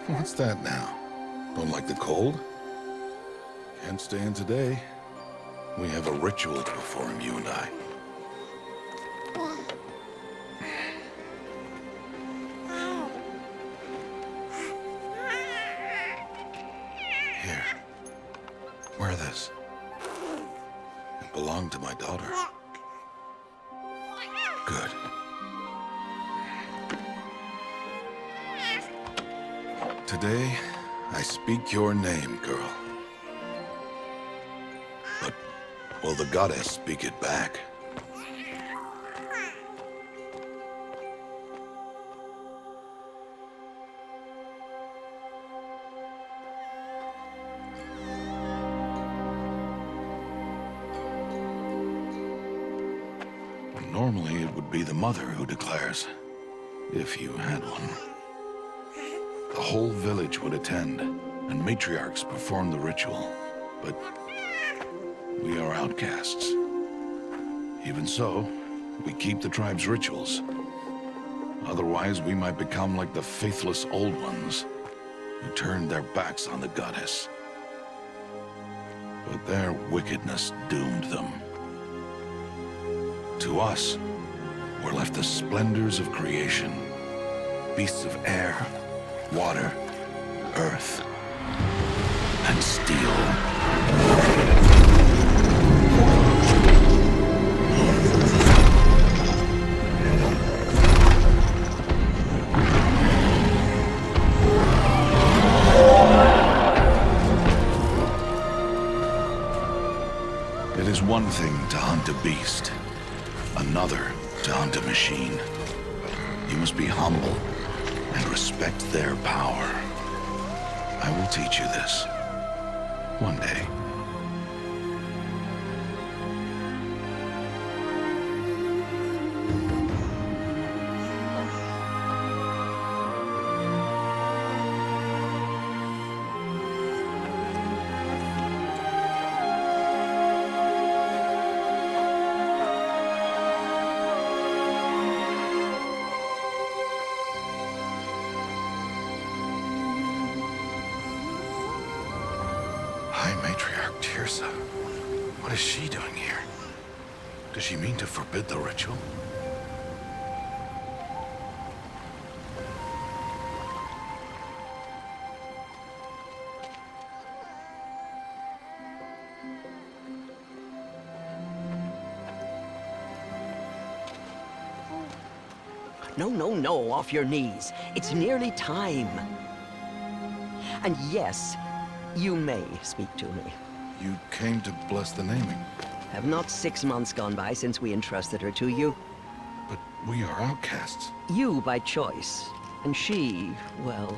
What's that now? Don't like the cold? Can't stay in today. We have a ritual to perform, you and I. Here. Wear this. It belonged to my daughter. Good. Today, I speak your name, girl. But will the goddess speak it back? Normally, it would be the mother who declares, if you had one. The whole village would attend, and matriarchs perform the ritual. But we are outcasts. Even so, we keep the tribe's rituals. Otherwise, we might become like the faithless old ones, who turned their backs on the goddess. But their wickedness doomed them. To us, were left the splendors of creation, beasts of air, water, earth, and steel. It is one thing to hunt a beast, another to hunt a machine. You must be humble and respect their power. I will teach you this. One day. High Matriarch Teersa. What is she doing here? Does she mean to forbid the ritual? No, no, no, off your knees. It's nearly time. And yes, you may speak to me. You came to bless the naming, Have not 6 months gone by since we entrusted her to you? but we are outcasts. You by choice, and she, well...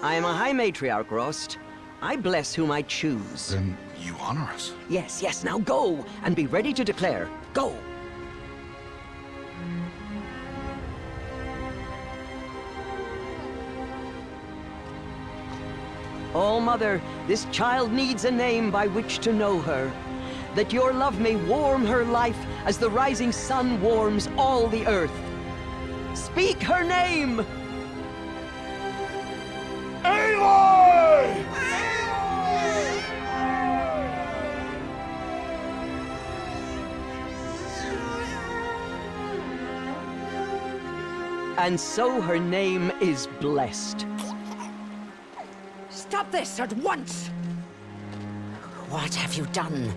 I am a High Matriarch, Rost. I bless whom I choose. Then you honor us. Yes, yes, now go, and be ready to declare. Go! Oh, Mother, this child needs a name by which to know her. That your love may warm her life as the rising sun warms all the earth. Speak her name! Aloy! And so her name is blessed. Stop this at once! What have you done?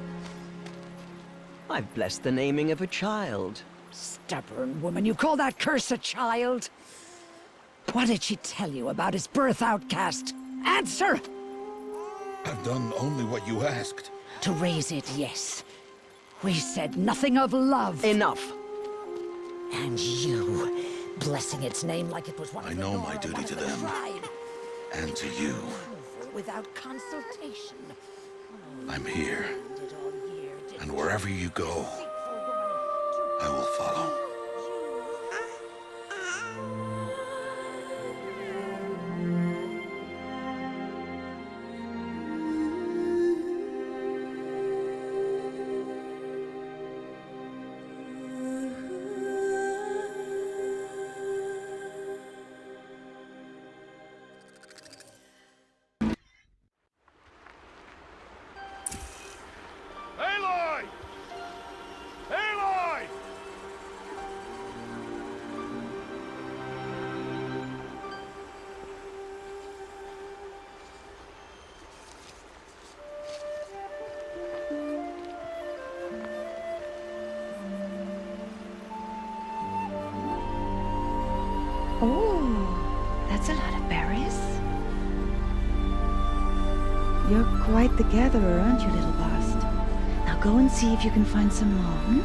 I've blessed the naming of a child. Stubborn woman, you call that curse a child? What did she tell you about his birth, outcast? Answer! I've done only what you asked. To raise it, yes. We said nothing of love. Enough. And you, blessing its name like it was one I of the know Nora, my duty one of to the them. tribe. And to you. Without consultation. I'm here. Did all year, did And wherever you go, I will follow. Oh, that's a lot of berries. You're quite the gatherer, aren't you, little Bast? Now go and see if you can find some more, hmm?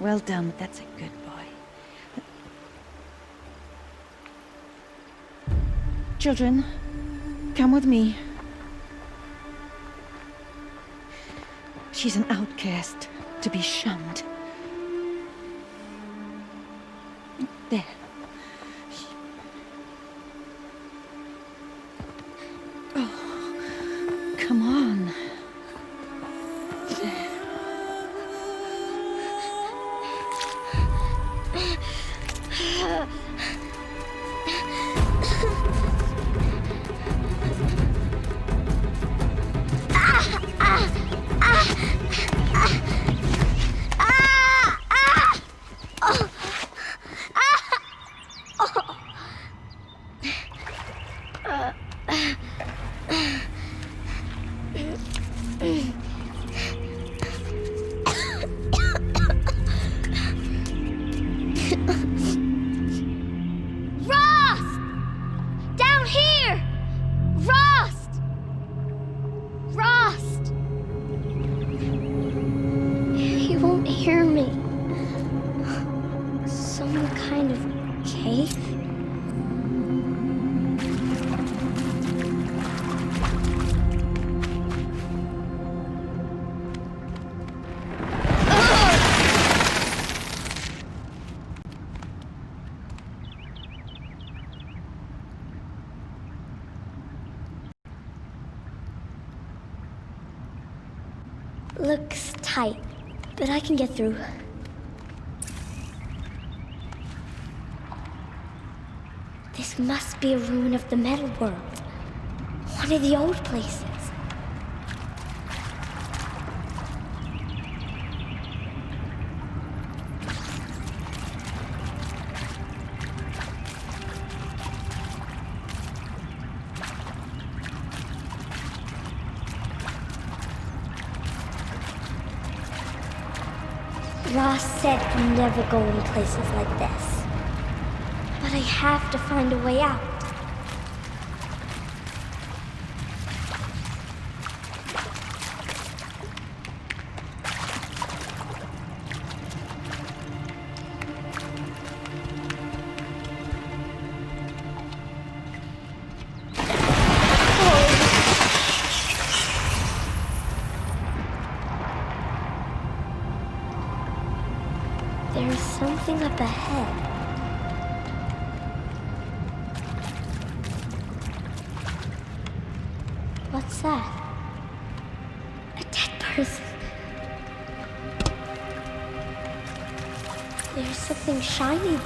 Well done, that's a good boy. Children, come with me. She's an outcast, to be shunned. There. Oh, come on. Rost! Down here! Rost! Rost! He won't hear me. Some kind of cave? Looks tight, but I can get through. This must be a ruin of the metal world. One of the old places. Ross said never go in places like this. But I have to find a way out. There's something up ahead. What's that? A dead person. There's something shiny.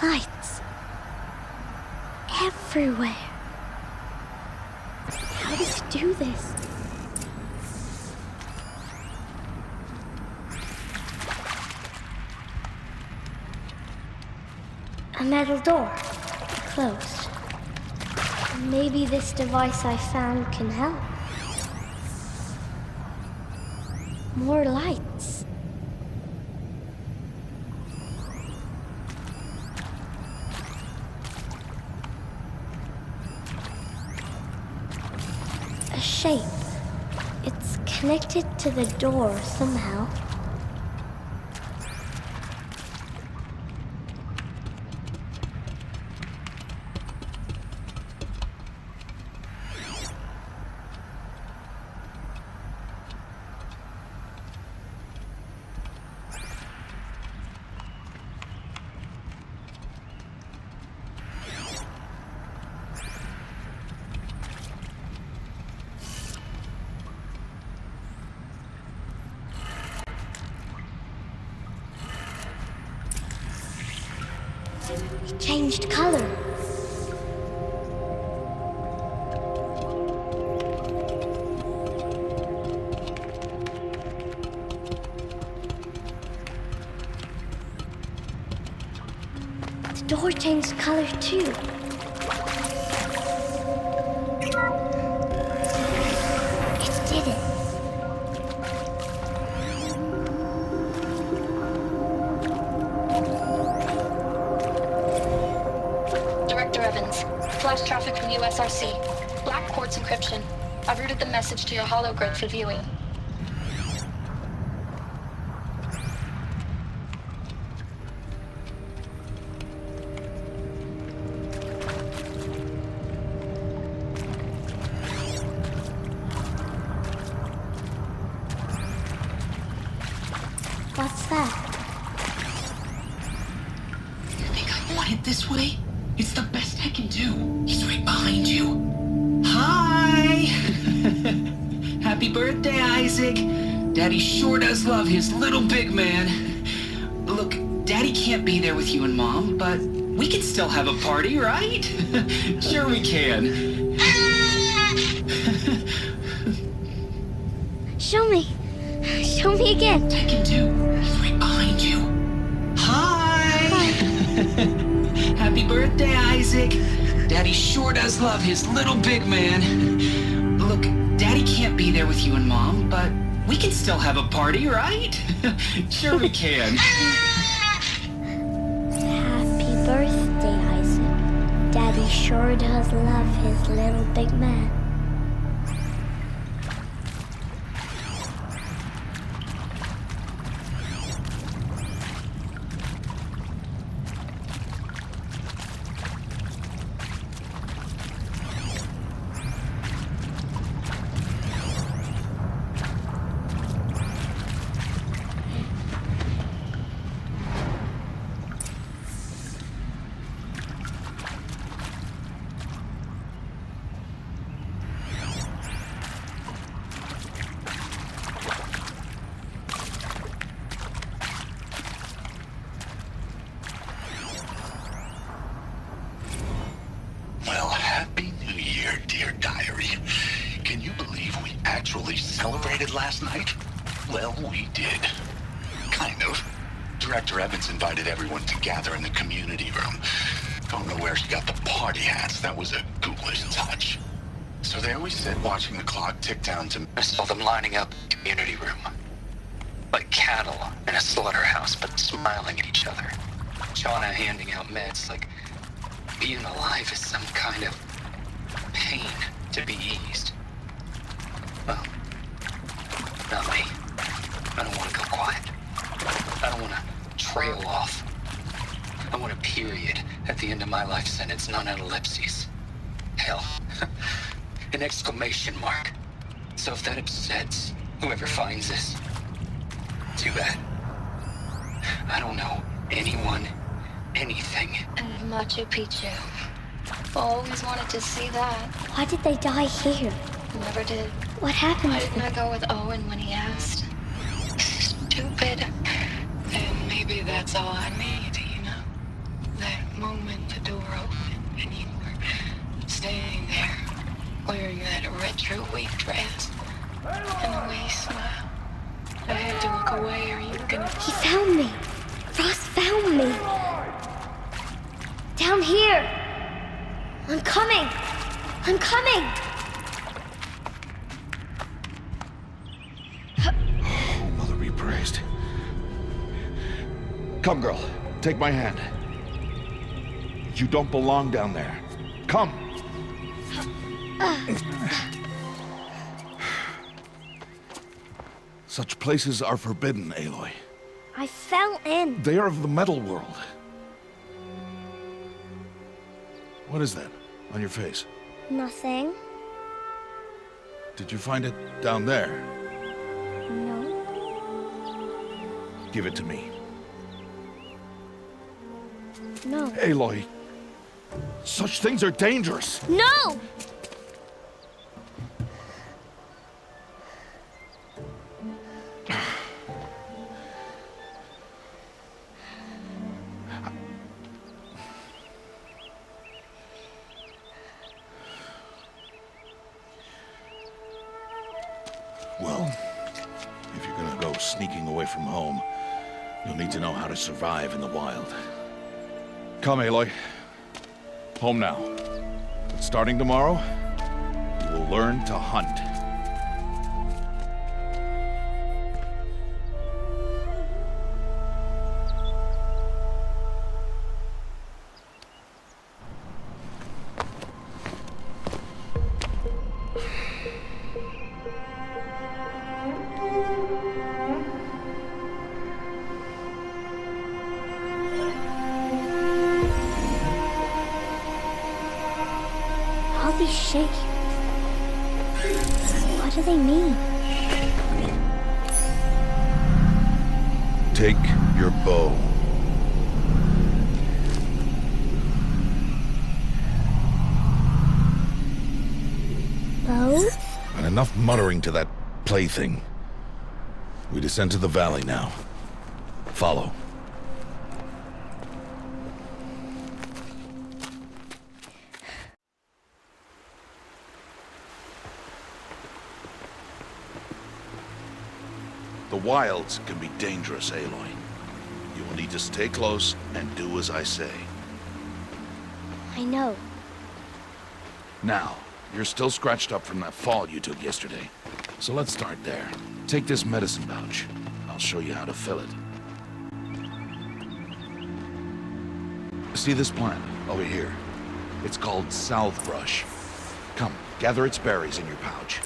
Lights. Everywhere. How does he do this? A metal door. Closed. Maybe this device I found can help. More lights. A shape. It's connected to the door somehow. It changed color. The door changed color too. It did it. Director Evans, flash traffic from USRC. Black quartz encryption. I've routed the message to your hologrid for viewing. What's that? You think I want it this way? It's the best I can do. He's right behind you. Hi! Happy birthday, Isaac. Daddy sure does love his little big man. Look, Daddy can't be there with you and Mom, but we can still have a party, right? Sure we can. Show me. Show me again. I can do. He's right behind you. Hi! Happy birthday, Isaac. Daddy sure does love his little big man. Look, Daddy can't be there with you and Mom, but we can still have a party, right? Sure we can. Happy birthday, Isaac. Daddy sure does love his little big man. Well, Happy New Year, dear diary. Can you believe we actually celebrated last night? Well, we did. Kind of. Director Evans invited everyone to gather in the community room. Don't know where she got the party hats. That was a ghoulish touch. So there we sit, watching the clock tick down to... I saw them lining up in the community room. Like cattle in a slaughterhouse, but smiling at each other. Shauna handing out meds like being alive is some kind of pain to be eased. Well, not me. I don't want to go quiet. I don't want to trail off. I want a period at the end of my life sentence, not an ellipses. Hell, an exclamation mark. So if that upsets whoever finds this, too bad. I don't know anyone, anything. And Machu Picchu. Always wanted to see that. Why did they die here? Never did. What happened Why to didn't them? I go with Owen when he asked? Stupid. And maybe that's all I need, you know? That moment the door opened and you were standing there wearing that retro wig dress and the way you smiled. I had to look away or you were gonna... He found me. Ross found me. Down here. I'm coming. I'm coming. Oh, Mother be praised. Come, girl. Take my hand. You don't belong down there. Come. Such places are forbidden, Aloy. I fell in. They are of the metal world. What is that on your face? Nothing. Did you find it down there? No. Give it to me. No. Aloy, such things are dangerous. No! you're gonna go sneaking away from home, you'll need to know how to survive in the wild. Come, Aloy. Home now. But starting tomorrow, you will learn to hunt. All these shapes. What do they mean? Take your bow. Bow? And enough muttering to that plaything. We descend to the valley now. Follow. The wilds can be dangerous, Aloy. You will need to stay close and do as I say. I know. Now, you're still scratched up from that fall you took yesterday. So let's start there. Take this medicine pouch. I'll show you how to fill it. See this plant over here? It's called salvebrush. Come, gather its berries in your pouch.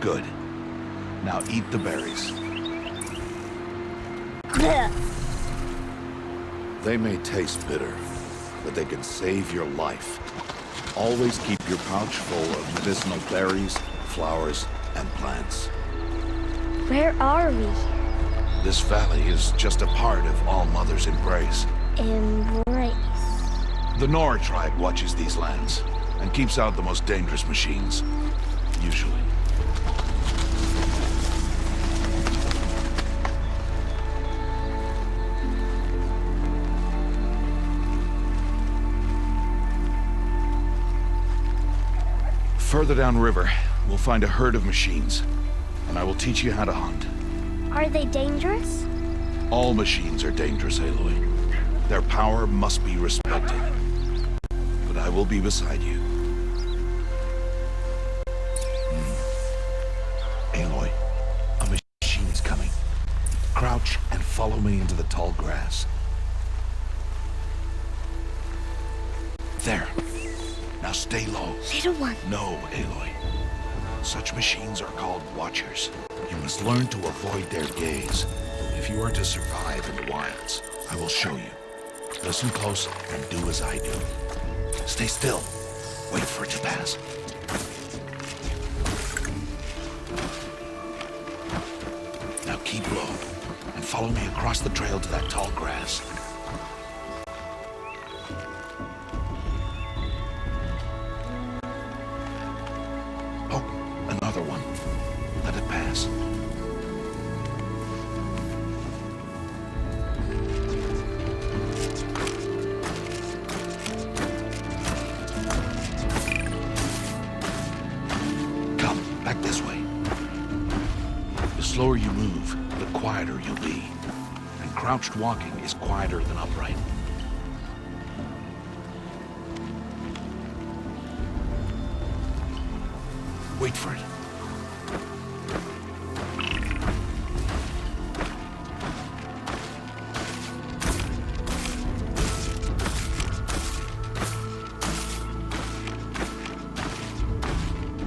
Good. Now eat the berries. They may taste bitter, but they can save your life. Always keep your pouch full of medicinal berries, flowers, and plants. Where are we? This valley is just a part of All Mother's embrace. Embrace. The Nora tribe watches these lands and keeps out the most dangerous machines. Usually. Further downriver, we'll find a herd of machines, and I will teach you how to hunt. Are they dangerous? All machines are dangerous, Aloy. Their power must be respected. But I will be beside you. Aloy, a machine's coming. Crouch and follow me into the tall grass. There. Now stay low. Little one. No, Aloy. Such machines are called Watchers. You must learn to avoid their gaze. If you are to survive in the wilds, I will show you. Listen close and do as I do. Stay still. Wait for it to pass. Now keep low and follow me across the trail to that tall grass. Another one. Let it pass. Come, back this way. The slower you move, the quieter you'll be. And crouched walking is quieter than upright. Wait for it.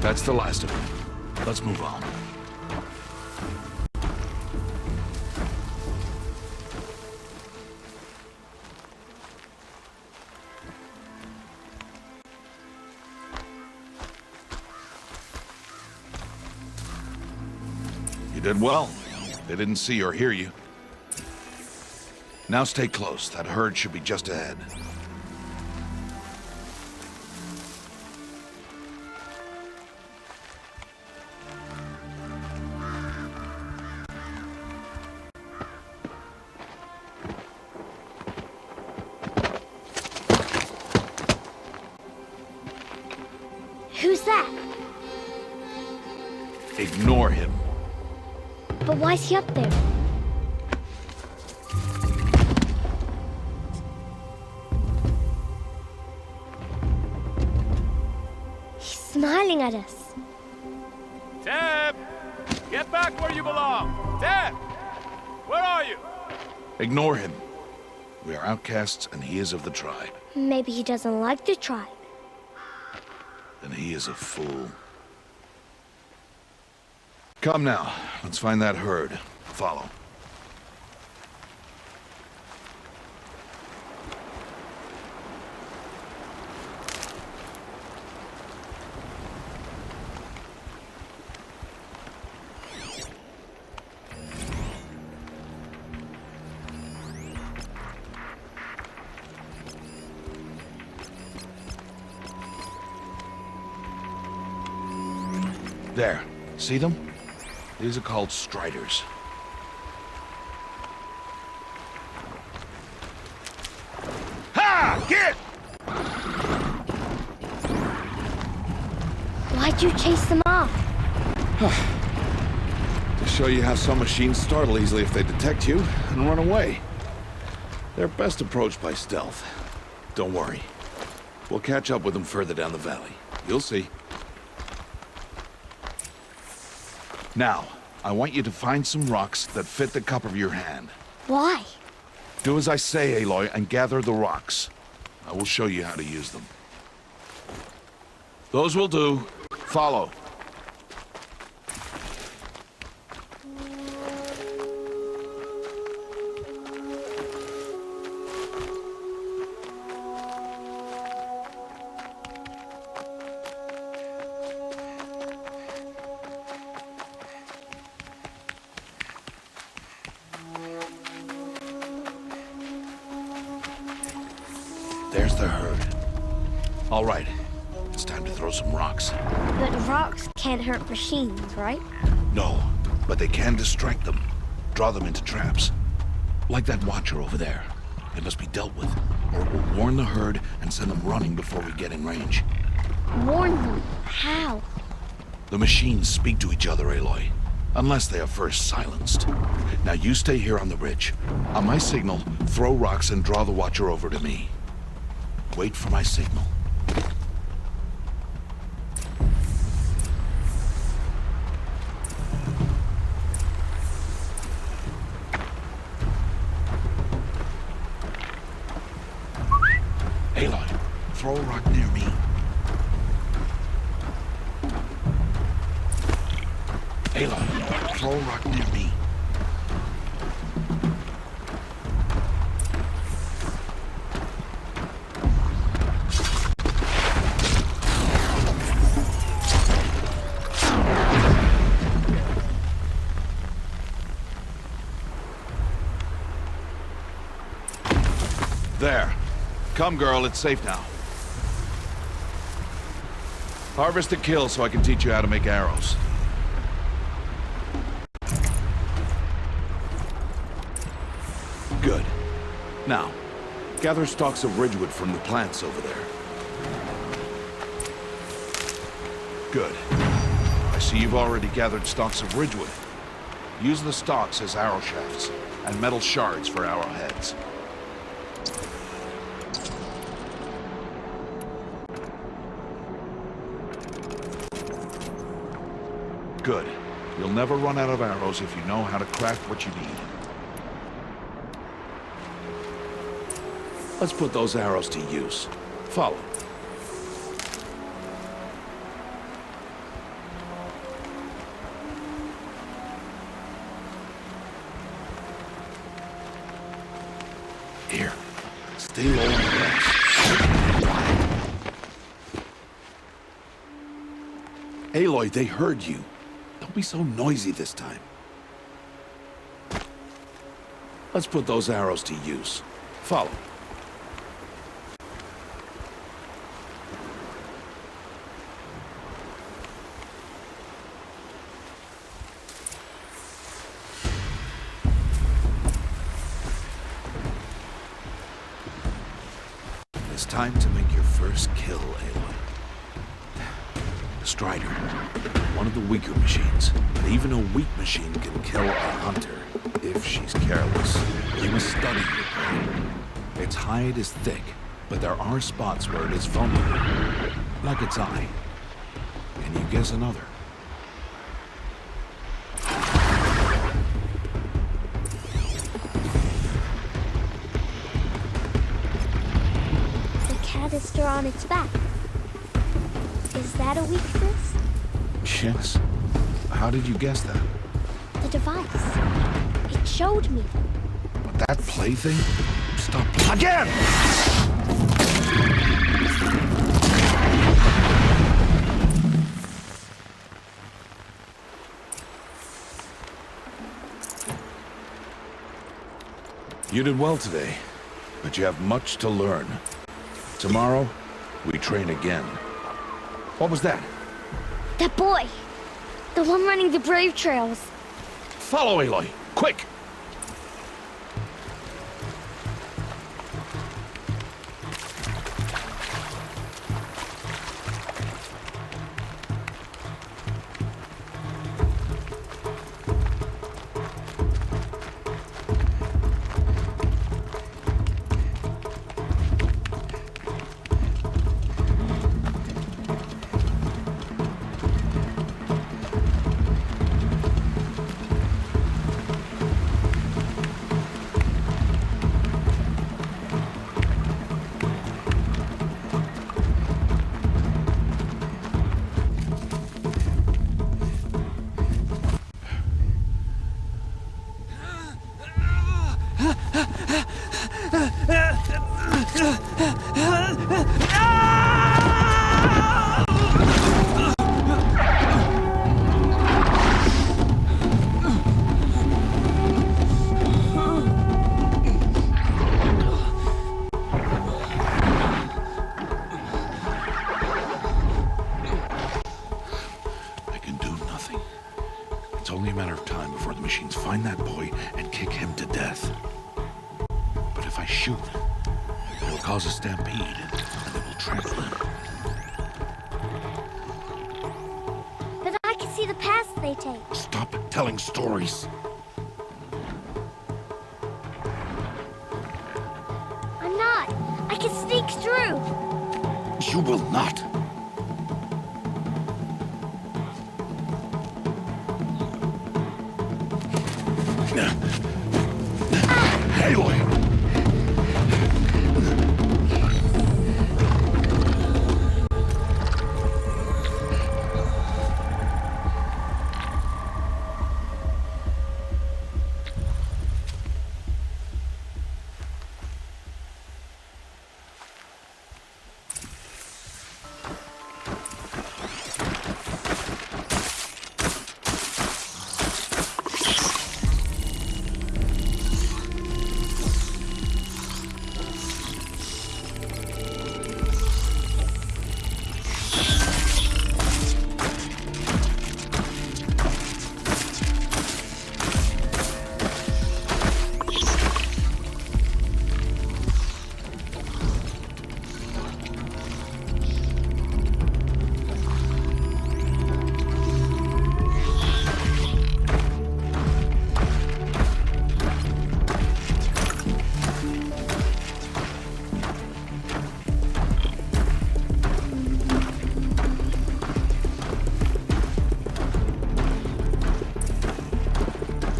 That's the last of it. Let's move on. You did well. They didn't see or hear you. Now stay close. That herd should be just ahead. Who's that? Ignore him. But why is he up there? He's smiling at us. Teb! Get back where you belong! Teb! Where are you? Ignore him. We are outcasts, and he is of the tribe. Maybe he doesn't like the tribe. Then he is a fool. Come now, let's find that herd. Follow. There. See them? These are called striders. Ha! Get! Why'd you chase them off? To show you how some machines startle easily if they detect you and run away. They're best approached by stealth. Don't worry. We'll catch up with them further down the valley. You'll see. Now, I want you to find some rocks that fit the cup of your hand. Why? Do as I say, Aloy, and gather the rocks. I will show you how to use them. Those will do. Follow. There's the herd. All right, it's time to throw some rocks. But rocks can't hurt machines, right? No, but they can distract them. Draw them into traps. Like that watcher over there. It must be dealt with, or it will warn the herd and send them running before we get in range. Warn them? How? The machines speak to each other, Aloy. Unless they are first silenced. Now you stay here on the ridge. On my signal, throw rocks and draw the watcher over to me. Wait for my signal. Aloy, throw a rock near me. Aloy, throw a rock near me. There. Come, girl, it's safe now. Harvest and kill so I can teach you how to make arrows. Good. Now, gather stalks of ridgewood from the plants over there. Good. I see you've already gathered stalks of ridgewood. Use the stalks as arrow shafts, and metal shards for arrowheads. Good. You'll never run out of arrows if you know how to craft what you need. Let's put those arrows to use. Follow. Here. Stay low on the grass. Aloy, they heard you. Don't be so noisy this time. Let's put those arrows to use. Follow. It's time to make your first kill, Aloy. Strider. One of the weaker machines. And even a weak machine can kill a hunter, if she's careless. You must study your prey. Its hide is thick, but there are spots where it is vulnerable. Like its eye. Can you guess another? The canister on its back. Is that a weakness? Yes. How did you guess that? The device. It showed me. But that plaything? Stop. Again! You did well today, but you have much to learn. Tomorrow, we train again. What was that? That boy! The one running the brave trails. Follow Aloy, quick! It's only a matter of time before the machines find that boy and kick him to death. But if I shoot, it will cause a stampede, and they will trample him. But I can see the paths they take. Stop telling stories. I'm not. I can sneak through. You will not. Aloy!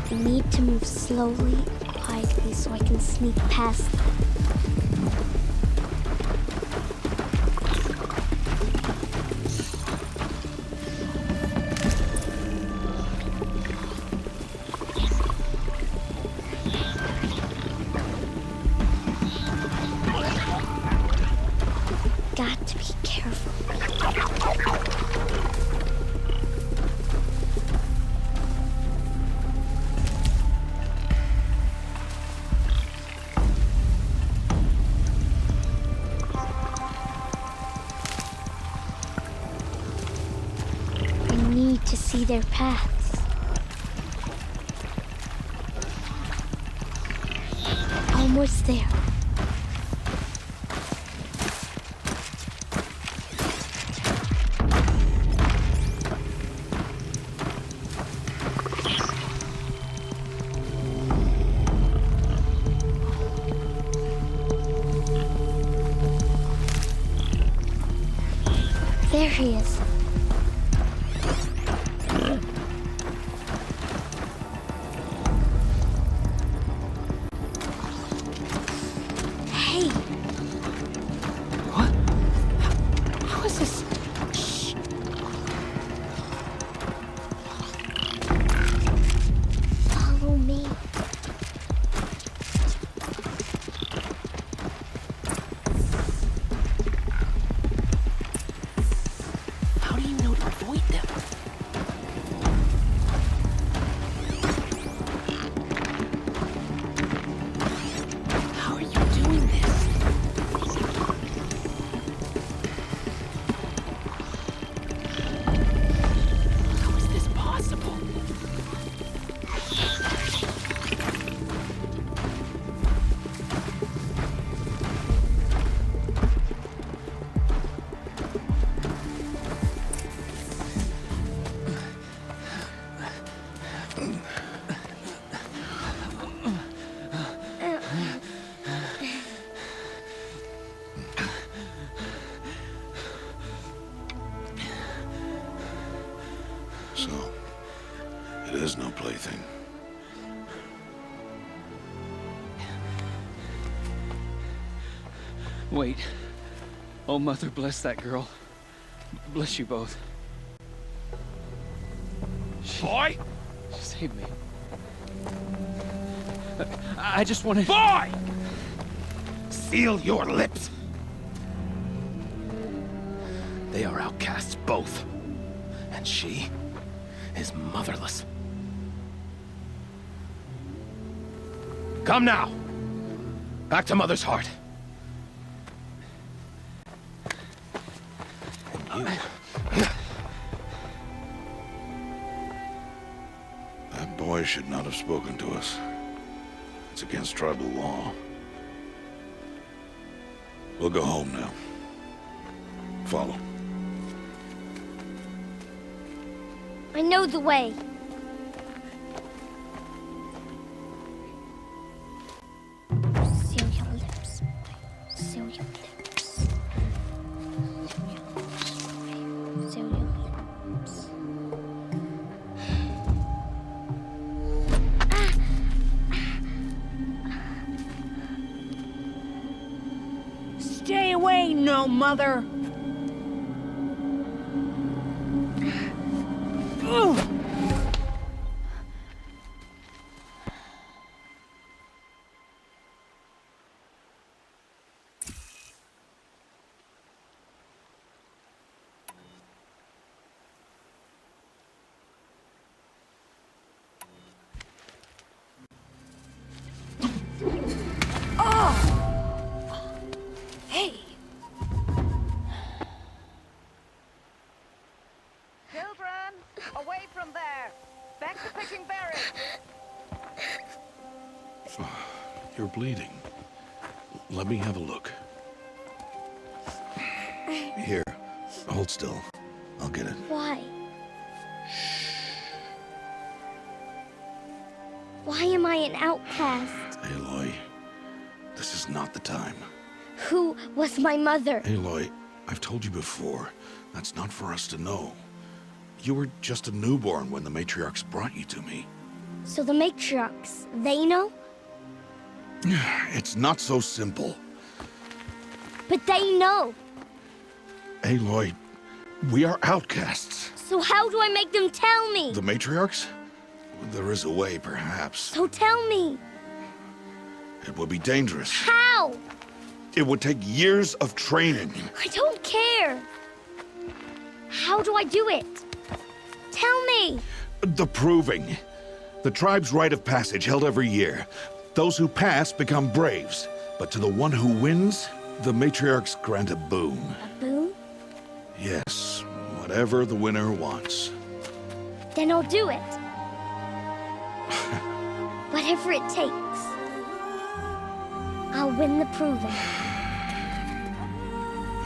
I need to move slowly, quietly, so I can sneak past them. Got to be careful. I need to see their paths. Almost there. There he is. Hey. What? How is this? Shh. Follow me. How do you know to avoid them? How are you doing this? How is this possible? So, it is no plaything. Wait. Oh, Mother, bless that girl. Bless you both. Boy! She saved me. I just wanted... Boy! Seal your lips! They are outcasts, both. And she is motherless. Come now! Back to Mother's heart. And you... That boy should not have spoken to us. It's against tribal law. We'll go home now. Follow. I know the way. Seal your lips. Seal your lips. Seal your lips. Stay away, no mother! Ugh. Hey! Children, away from there! Back to picking berries! You're bleeding. Let me have a look. Here, hold still. I'll get it. Why? Why am I an outcast? Aloy, this is not the time. Who was my mother? Aloy, I've told you before, that's not for us to know. You were just a newborn when the matriarchs brought you to me. So the matriarchs, they know? It's not so simple. But they know. Aloy, we are outcasts. So how do I make them tell me? The matriarchs? There is a way, perhaps. So tell me. It would be dangerous. How? It would take years of training. I don't care. How do I do it? Tell me. The proving. The tribe's rite of passage held every year. Those who pass become braves. But to the one who wins, the matriarchs grant a boon. A boon? Yes, whatever the winner wants. Then I'll do it. Whatever it takes. I'll win the proving.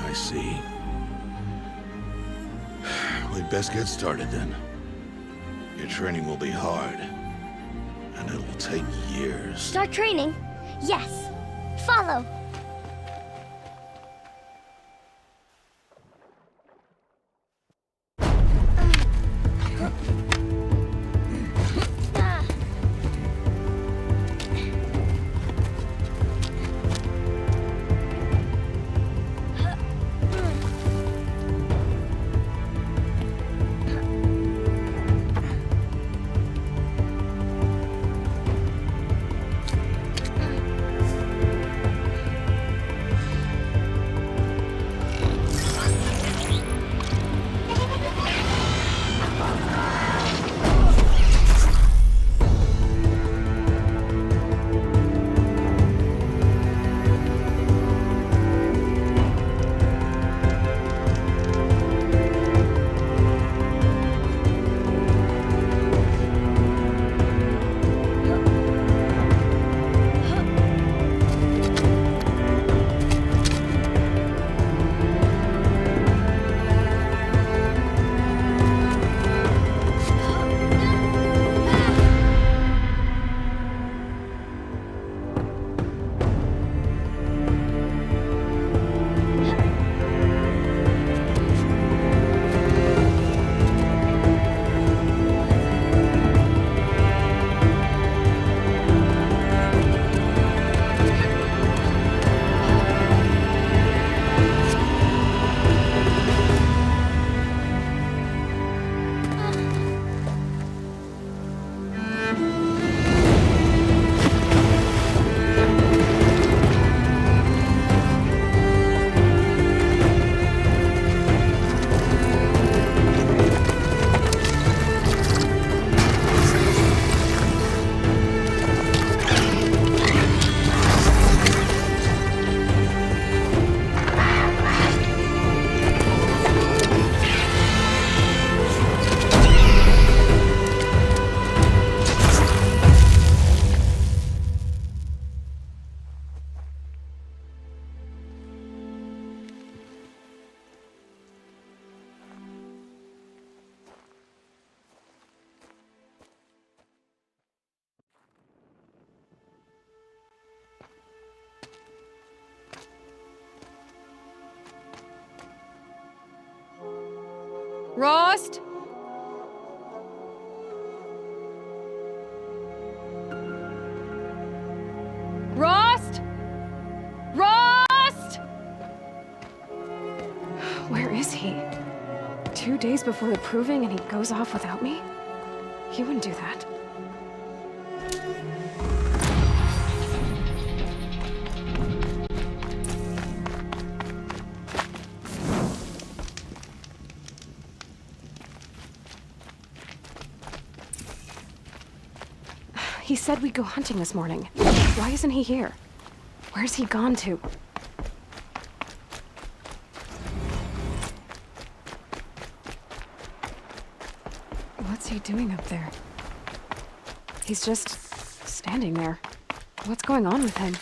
I see. We'd best get started then. Your training will be hard. And it will take years. Start training? Yes. Follow. Rost? Rost? Rost? Where is he? 2 days before the proving and he goes off without me? He wouldn't do that. He said we'd go hunting this morning. Why isn't he here? Where's he gone to? What's he doing up there? He's just standing there. What's going on with him?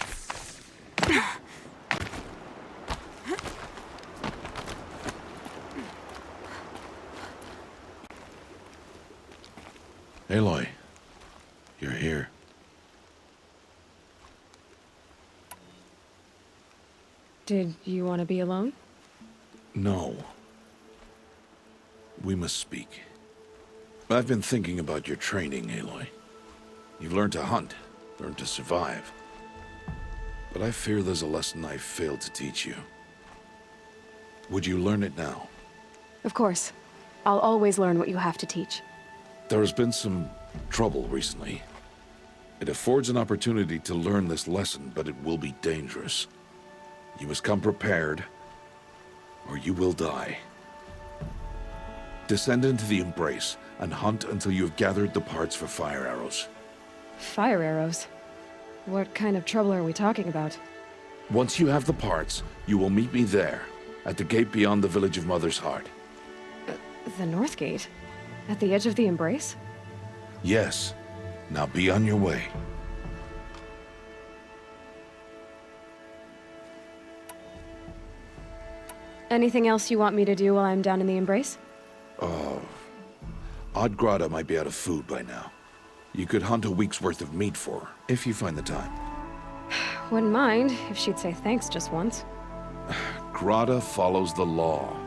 Aloy, you're here. Did you want to be alone? No. We must speak. I've been thinking about your training, Aloy. You've learned to hunt, learned to survive. But I fear there's a lesson I failed to teach you. Would you learn it now? Of course. I'll always learn what you have to teach. There has been some trouble recently. It affords an opportunity to learn this lesson, but it will be dangerous. You must come prepared, or you will die. Descend into the Embrace and hunt until you have gathered the parts for fire arrows. Fire arrows? What kind of trouble are we talking about? Once you have the parts, you will meet me there, at the gate beyond the village of Mother's Heart. The North Gate? At the edge of the Embrace? Yes. Now be on your way. Anything else you want me to do while I'm down in the Embrace? Odgrada might be out of food by now. You could hunt a week's worth of meat for her, if you find the time. Wouldn't mind if she'd say thanks just once. Grada follows the law.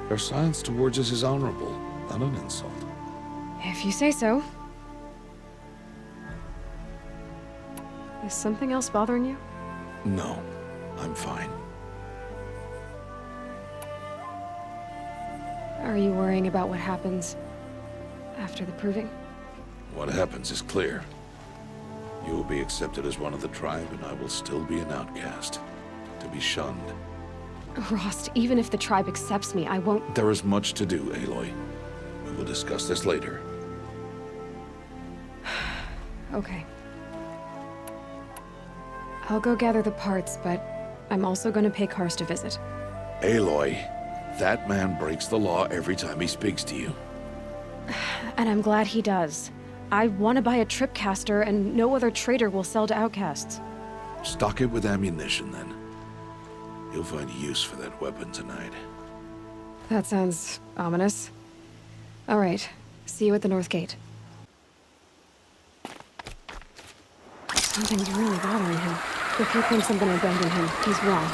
Her silence towards us is honorable, not an insult. If you say so. Is something else bothering you? No, I'm fine. Are you worrying about what happens after the proving? What happens is clear. You will be accepted as one of the tribe, and I will still be an outcast, to be shunned. Rost, even if the tribe accepts me, I won't— There is much to do, Aloy. We will discuss this later. Okay. I'll go gather the parts, but I'm also gonna pay Karst a visit. Aloy, that man breaks the law every time he speaks to you. And I'm glad he does. I want to buy a tripcaster, and no other trader will sell to outcasts. Stock it with ammunition, then. You'll find use for that weapon tonight. That sounds ominous. All right. See you at the North Gate. Something's really bothering him. If he thinks I'm gonna abandon him, he's wrong.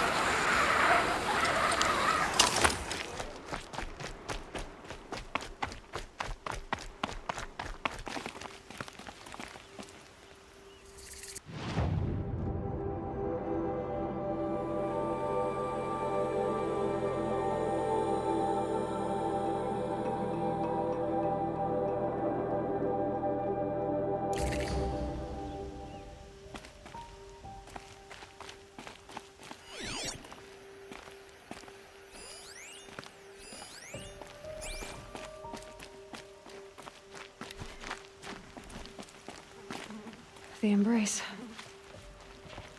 The Embrace.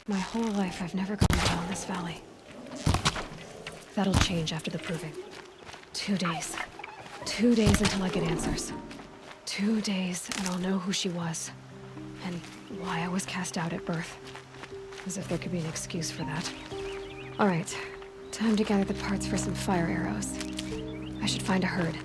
My whole life, I've never gone down this valley. That'll change after the proving. 2 days. 2 days until I get answers. 2 days, and I'll know who she was. And why I was cast out at birth. As if there could be an excuse for that. All right. Time to gather the parts for some fire arrows. I should find a herd.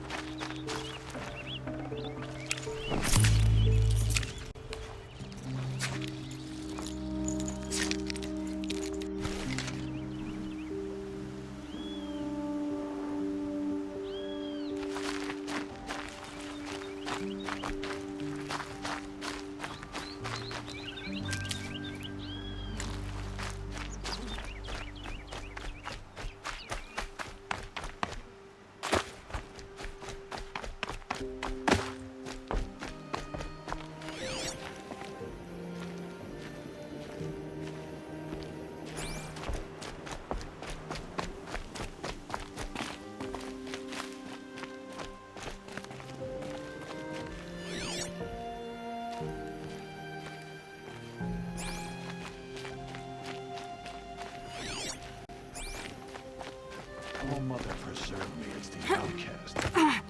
Oh, Mother, preserve me as the outcast.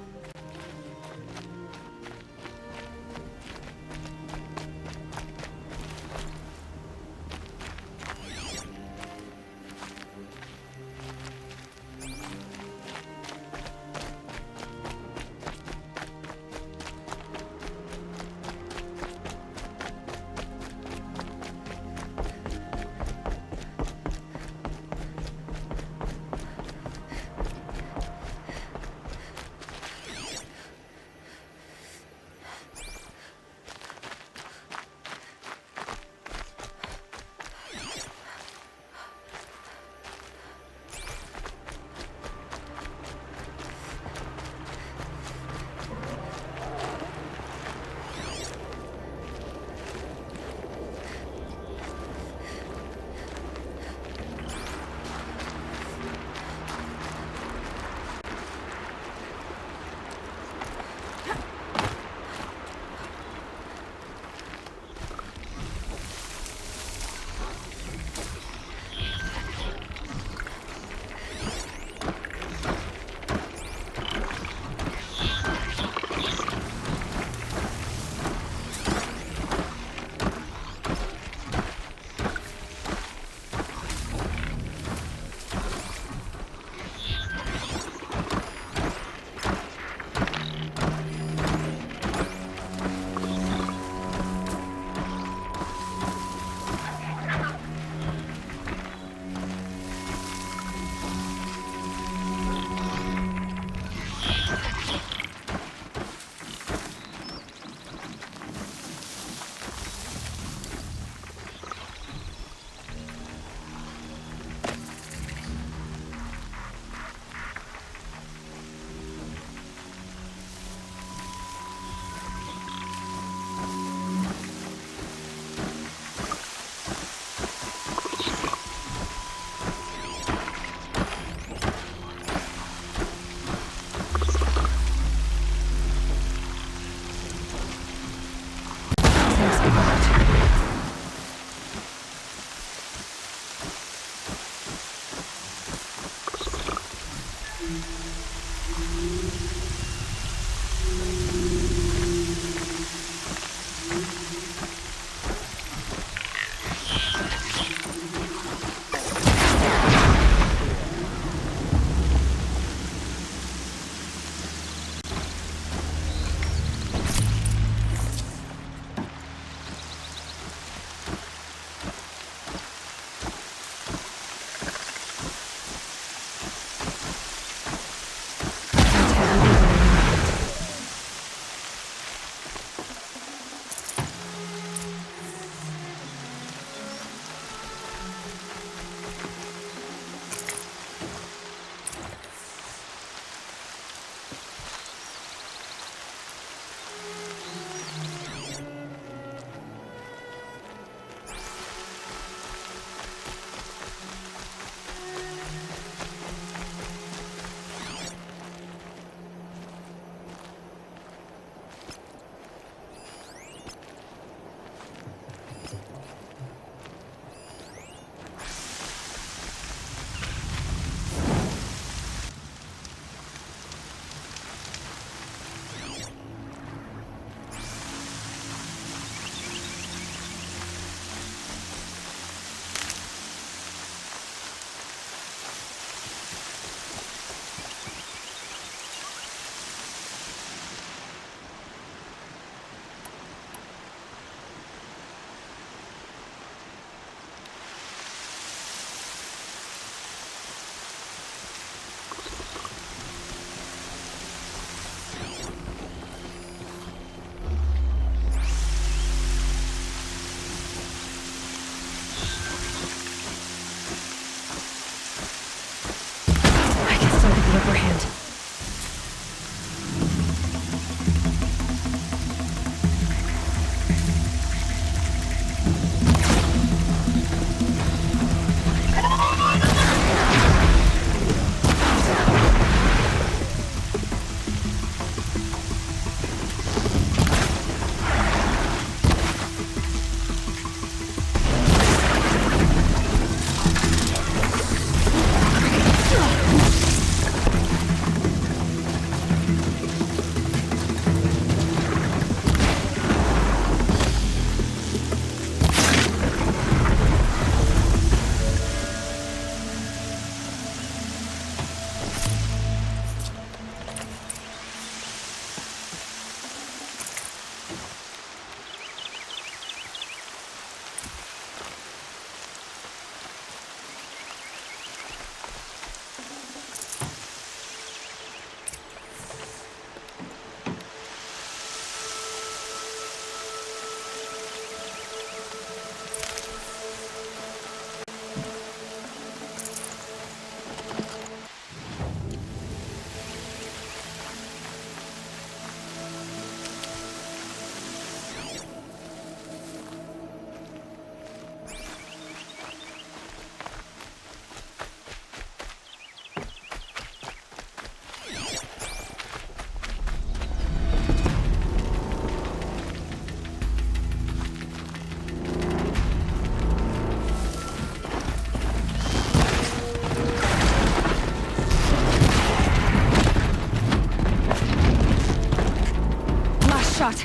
Shot.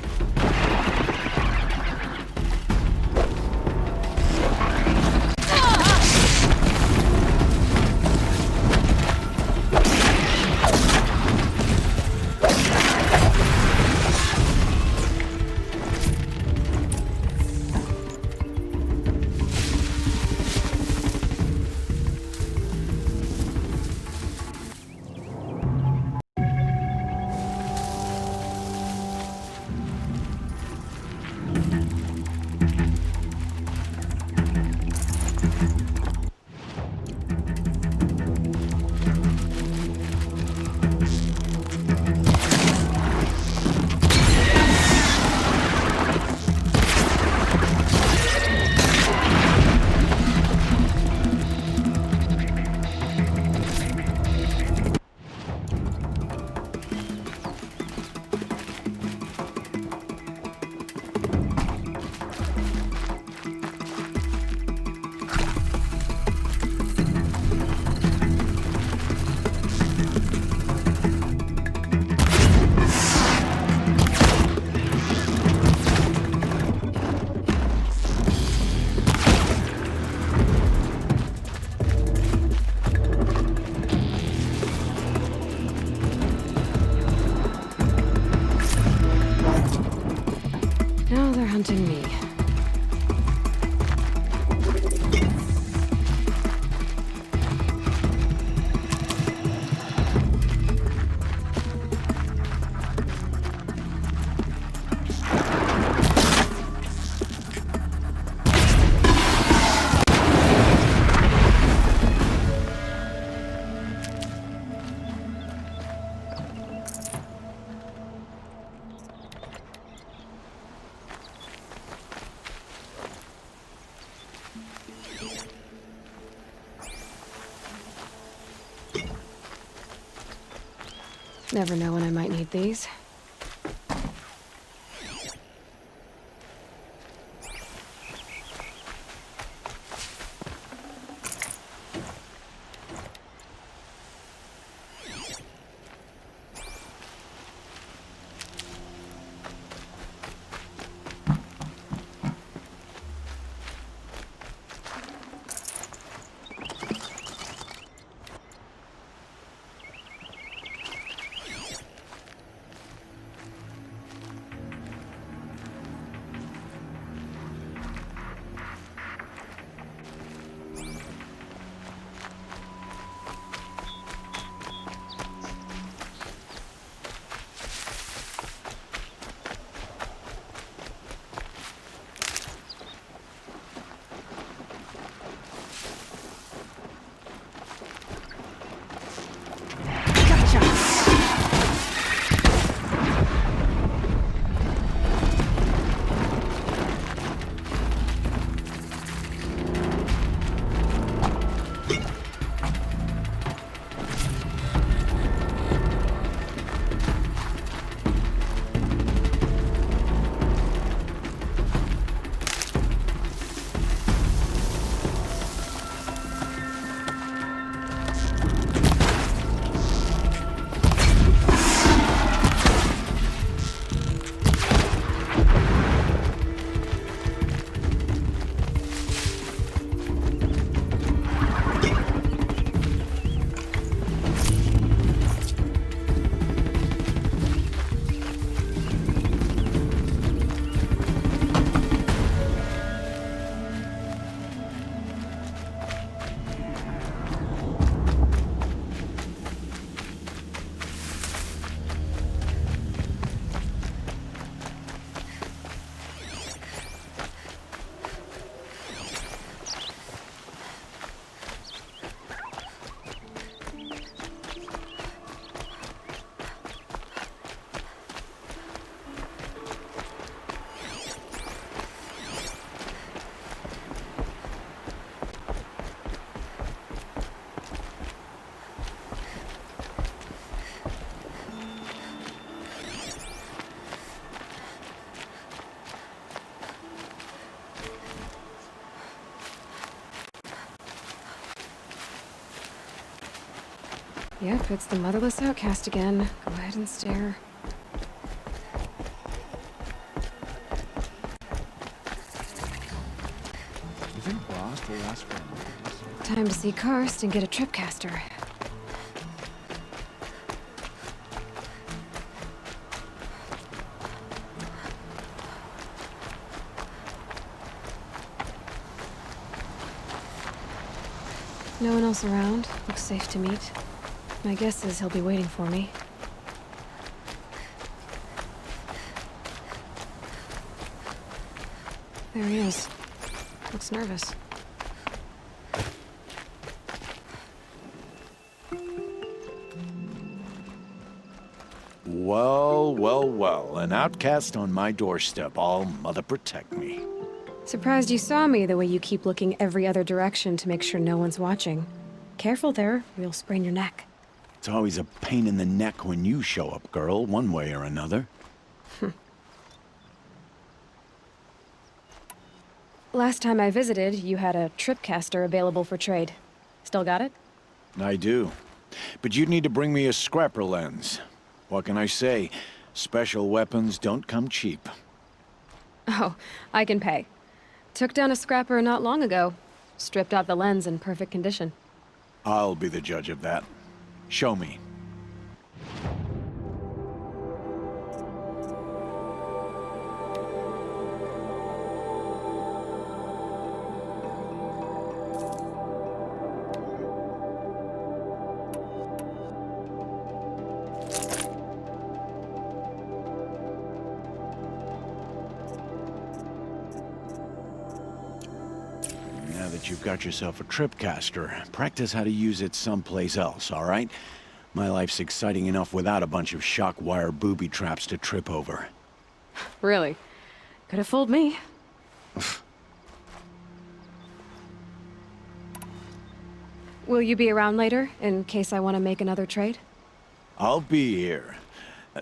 Now they're hunting me. Never know when I might need these. Yep, it's the motherless outcast again. Go ahead and stare. You think Bast will last for months? Time to see Karst and get a tripcaster. No one else around. Looks safe to meet. My guess is he'll be waiting for me. There he is. Looks nervous. Well, well, well. An outcast on my doorstep. All mother protect me. Surprised you saw me the way you keep looking every other direction to make sure no one's watching. Careful there, or you'll sprain your neck. It's always a pain in the neck when you show up, girl, one way or another. Last time I visited, you had a tripcaster available for trade. Still got it? I do. But you'd need to bring me a scrapper lens. What can I say? Special weapons don't come cheap. Oh, I can pay. Took down a scrapper not long ago. Stripped out the lens in perfect condition. I'll be the judge of that. Show me. Now that you've got yourself a tripcaster, practice how to use it someplace else, all right? My life's exciting enough without a bunch of shock wire booby traps to trip over. Really? Could have fooled me. Will you be around later, in case I want to make another trade? I'll be here.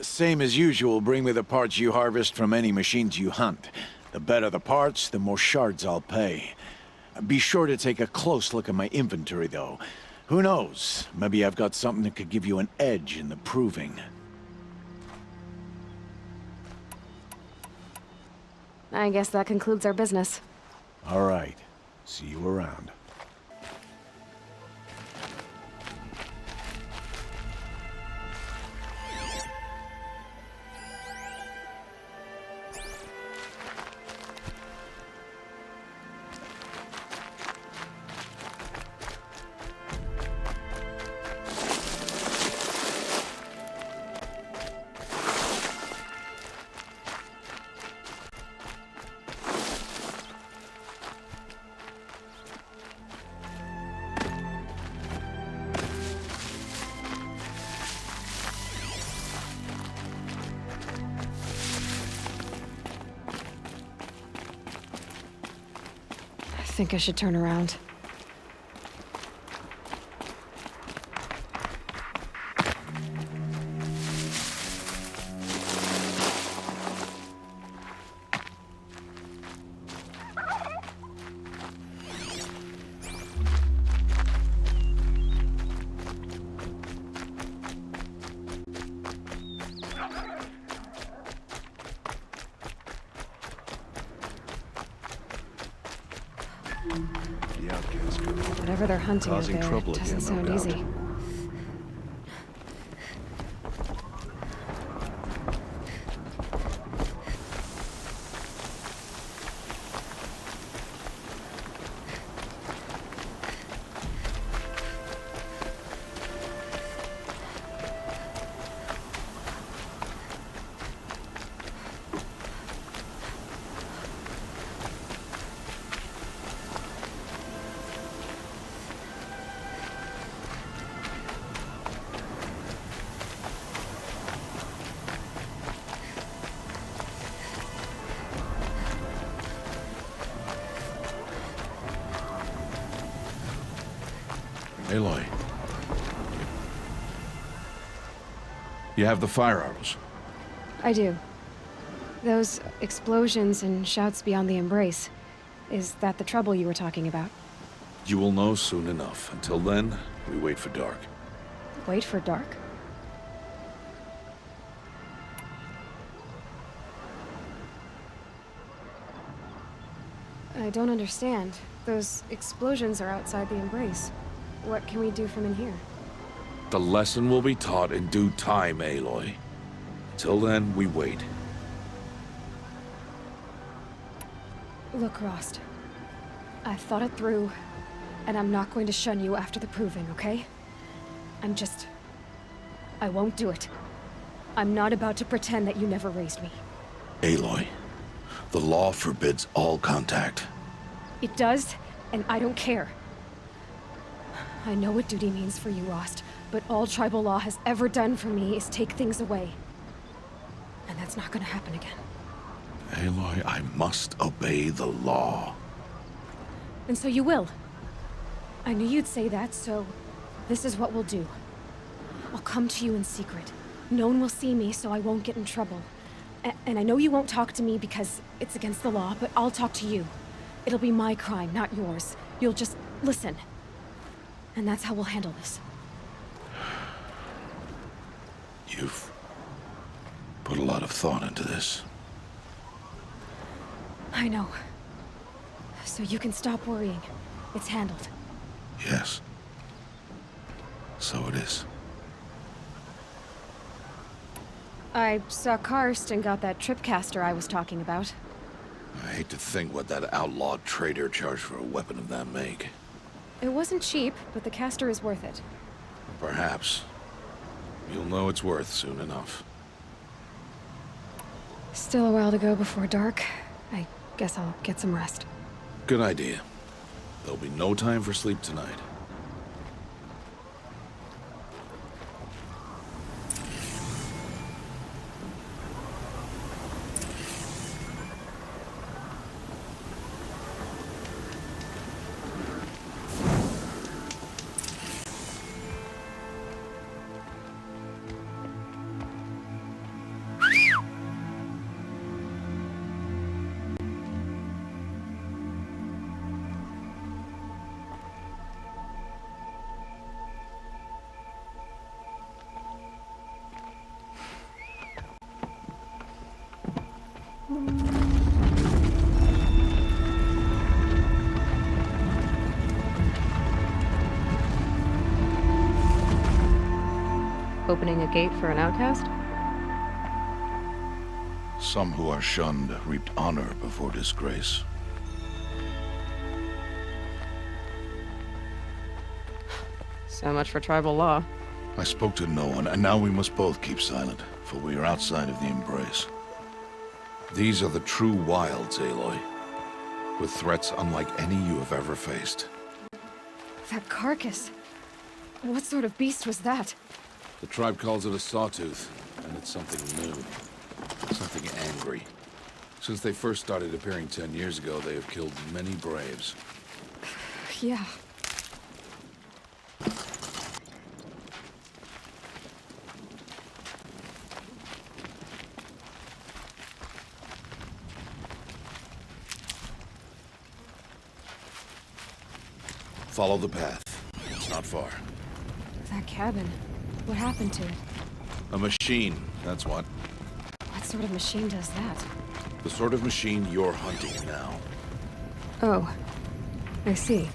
Same as usual, bring me the parts you harvest from any machines you hunt. The better the parts, the more shards I'll pay. Be sure to take a close look at my inventory, though. Who knows? Maybe I've got something that could give you an edge in the proving. I guess that concludes our business. All right. See you around. I think I should turn around. Whatever they're hunting out there, it doesn't sound easy. Aloy. You have the fire arrows. I do. Those explosions and shouts beyond the embrace. Is that the trouble you were talking about? You will know soon enough. Until then, we wait for dark. Wait for dark? I don't understand. Those explosions are outside the Embrace. What can we do from in here? The lesson will be taught in due time, Aloy. Till then, we wait. Look, Rost. I've thought it through, and I'm not going to shun you after the proving, okay? I won't do it. I'm not about to pretend that you never raised me. Aloy, the law forbids all contact. It does, and I don't care. I know what duty means for you, Rost, but all tribal law has ever done for me is take things away. And that's not gonna happen again. Aloy, I must obey the law. And so you will. I knew you'd say that, so this is what we'll do. I'll come to you in secret. No one will see me, so I won't get in trouble. And I know you won't talk to me because it's against the law, but I'll talk to you. It'll be my crime, not yours. You'll just listen. And that's how we'll handle this. You've put a lot of thought into this. I know. So you can stop worrying. It's handled. Yes. So it is. I saw Karst and got that tripcaster I was talking about. I hate to think what that outlawed trader charged for a weapon of that make. It wasn't cheap, but the caster is worth it. Perhaps. You'll know it's worth soon enough. Still a while to go before dark. I guess I'll get some rest. Good idea. There'll be no time for sleep tonight. Opening a gate for an outcast? Some who are shunned reaped honor before disgrace. So much for tribal law. I spoke to no one, and now we must both keep silent, for we are outside of the Embrace. These are the true wilds, Aloy, with threats unlike any you have ever faced. That carcass. What sort of beast was that? The tribe calls it a sawtooth, and it's something new. Something angry. Since they first started appearing 10 years ago, they have killed many braves. Yeah. Follow the path. It's not far. That cabin. What happened to it? A machine, that's what. What sort of machine does that? The sort of machine you're hunting now. Oh. I see.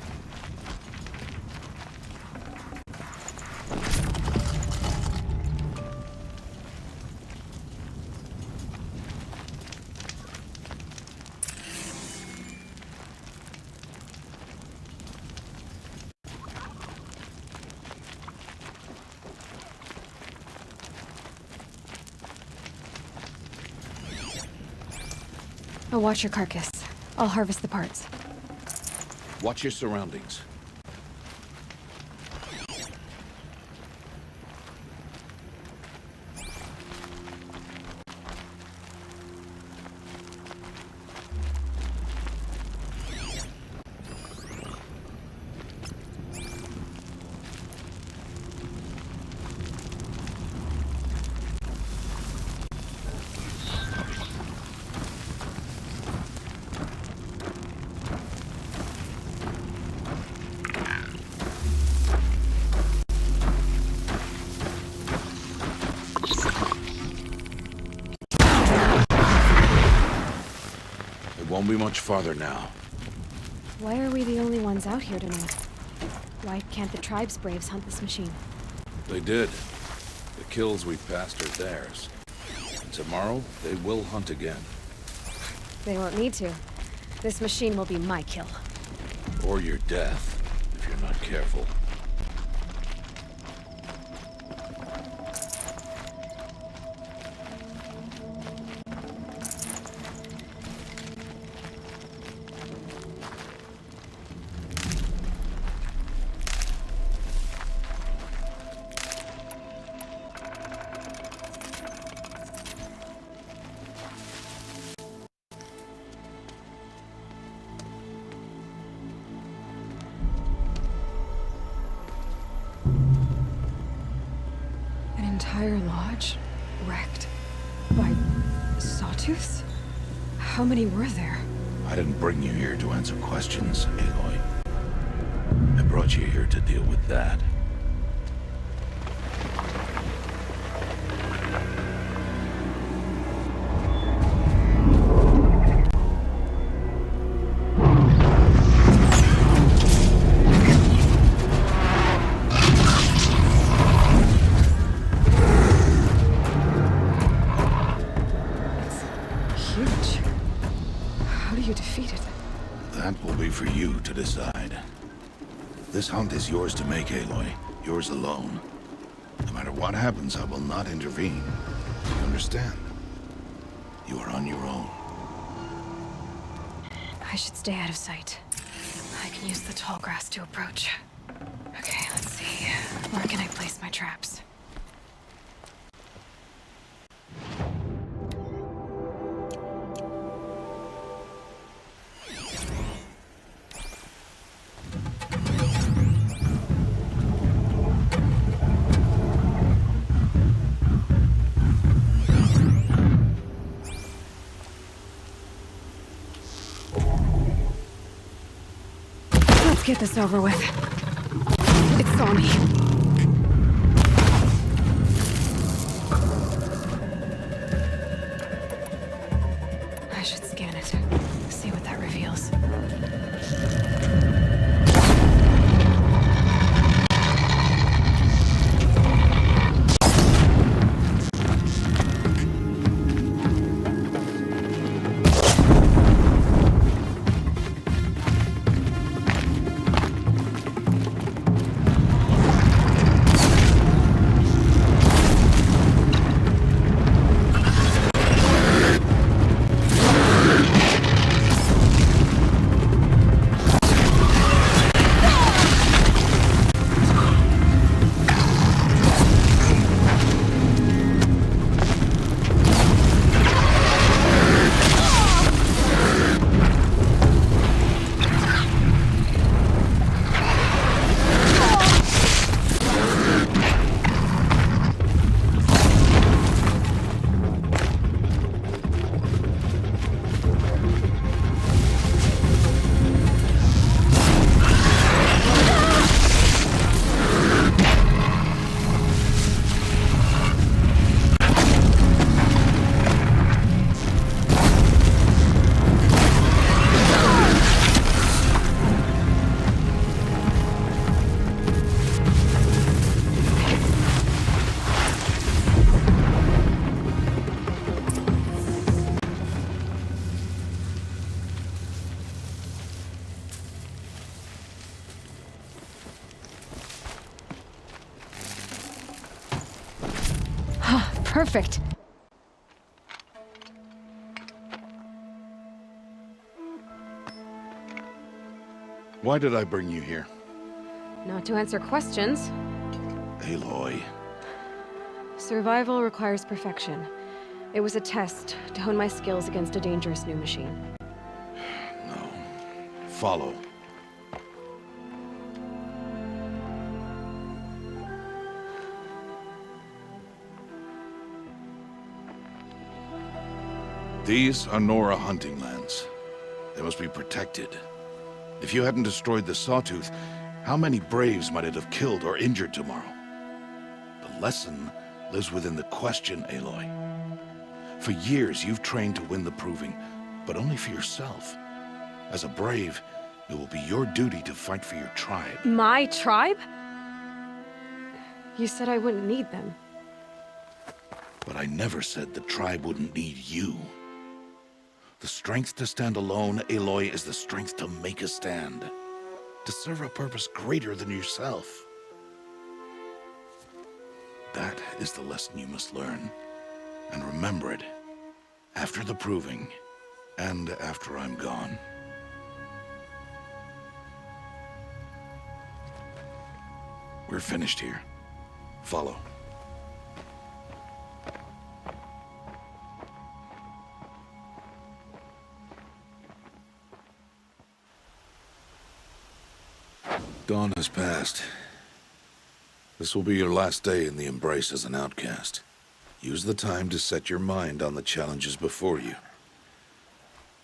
I'll watch your carcass. I'll harvest the parts. Watch your surroundings. Won't be much farther now. Why are we the only ones out here tonight? Why can't the tribe's braves hunt this machine? They did. The kills we passed are theirs. And tomorrow, they will hunt again. They won't need to. This machine will be my kill. Or your death, if you're not careful. Entire lodge wrecked by sawtooths? How many were there? I didn't bring you here to answer questions, Aloy. I brought you here to deal with that. For you to decide. This hunt is yours to make, Aloy. Yours alone. No matter what happens, I will not intervene. You understand? You are on your own. I should stay out of sight. I can use the tall grass to approach. Okay, let's see. Where can I place my traps? Get this over with. It's on me. I should scan it. See what that reveals. Perfect. Why did I bring you here? Not to answer questions. Aloy. Survival requires perfection. It was a test to hone my skills against a dangerous new machine. No. Follow. These are Nora hunting lands. They must be protected. If you hadn't destroyed the Sawtooth, how many Braves might it have killed or injured tomorrow? The lesson lives within the question, Aloy. For years, you've trained to win the Proving, but only for yourself. As a brave, it will be your duty to fight for your tribe. My tribe? You said I wouldn't need them. But I never said the tribe wouldn't need you. The strength to stand alone, Aloy, is the strength to make a stand. To serve a purpose greater than yourself. That is the lesson you must learn. And remember it. After the proving. And after I'm gone. We're finished here. Follow. Dawn has passed. This will be your last day in the Embrace as an outcast. Use the time to set your mind on the challenges before you.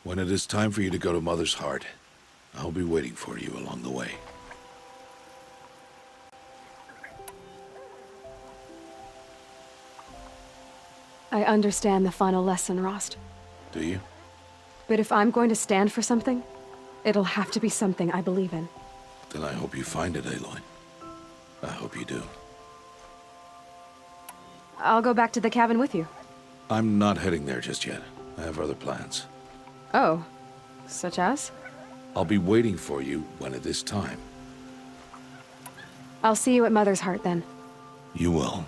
When it is time for you to go to Mother's Heart, I'll be waiting for you along the way. I understand the final lesson, Rost. Do you? But if I'm going to stand for something, it'll have to be something I believe in. Then I hope you find it, Aloy. I hope you do. I'll go back to the cabin with you. I'm not heading there just yet. I have other plans. Oh, such as? I'll be waiting for you when it is time. I'll see you at Mother's Heart then. You will.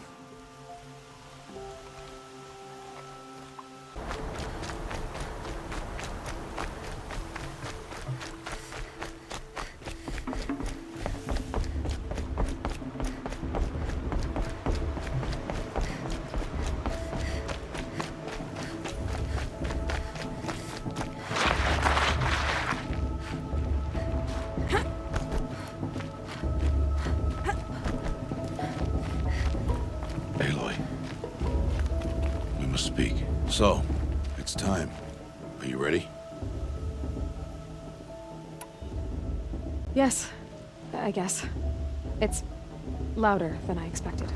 Aloy. We must speak. So, it's time. Are you ready? Yes, I guess. It's louder than I expected.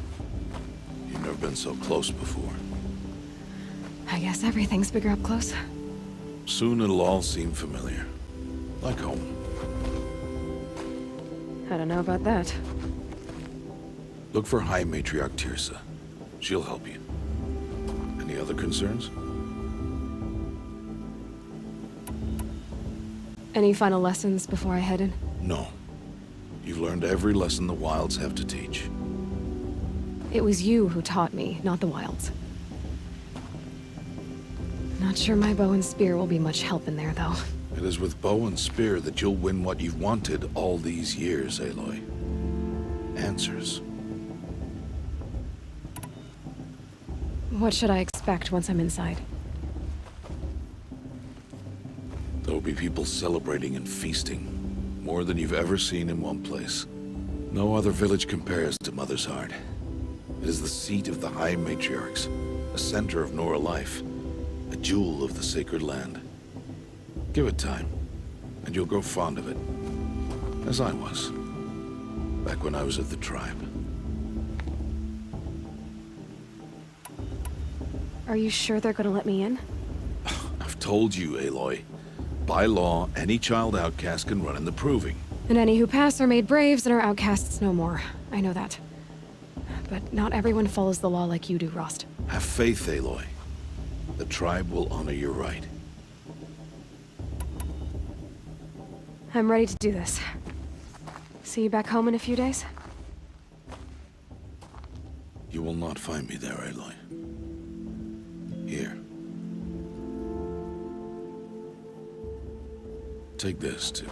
You've never been so close before. I guess everything's bigger up close. Soon it'll all seem familiar. Like home. I don't know about that. Look for High Matriarch Teersa. She'll help you. Any other concerns? Any final lessons before I head in? No. You've learned every lesson the Wilds have to teach. It was you who taught me, not the Wilds. Not sure my bow and spear will be much help in there, though. It is with bow and spear that you'll win what you've wanted all these years, Aloy. Answers. What should I expect once I'm inside? There will be people celebrating and feasting. More than you've ever seen in one place. No other village compares to Mother's Heart. It is the seat of the High Matriarchs, a center of Nora life, a jewel of the sacred land. Give it time, and you'll grow fond of it. As I was, back when I was at the tribe. Are you sure they're gonna let me in? I've told you, Aloy. By law, any child outcast can run in the proving. And any who pass are made braves and are outcasts no more. I know that. But not everyone follows the law like you do, Rost. Have faith, Aloy. The tribe will honor your right. I'm ready to do this. See you back home in a few days? You will not find me there, Aloy. Here. Take this, too.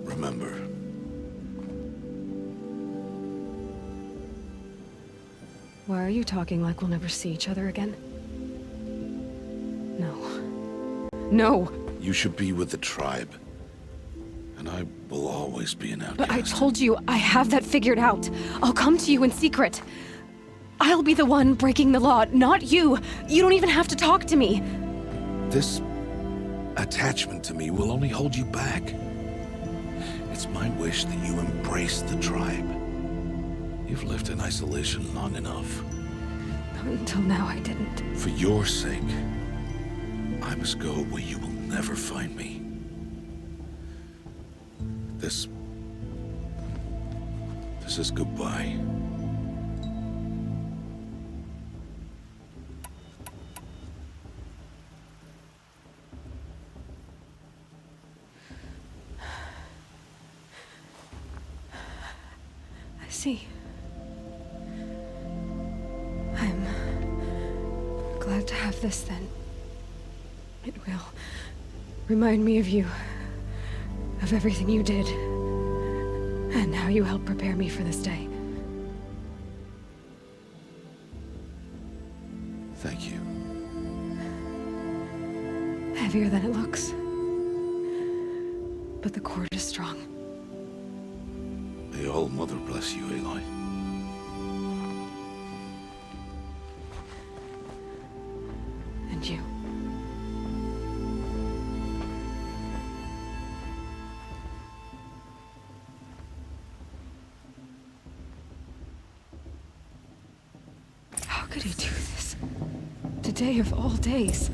Remember. Why are you talking like we'll never see each other again? No. No! You should be with the tribe. And I will always be an outcast. But I told you, I have that figured out. I'll come to you in secret. I'll be the one breaking the law, not you. You don't even have to talk to me. This attachment to me will only hold you back. It's my wish that you embrace the tribe. You've lived in isolation long enough. Until now, I didn't. For your sake, I I must go where you will never find me. This is goodbye. I see. I'm glad to have this then. It will remind me of you, of everything you did, and how you helped prepare me for this day. Thank you. Heavier than it looks. But the cord is strong. May All-Mother bless you, Aloy. And you. How could he do this? Today of all days.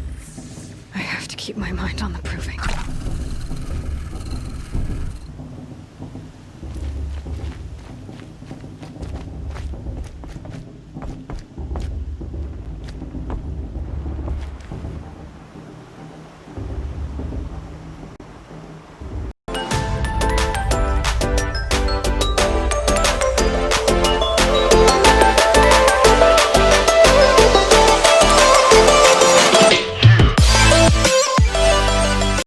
I have to keep my mind on the proving.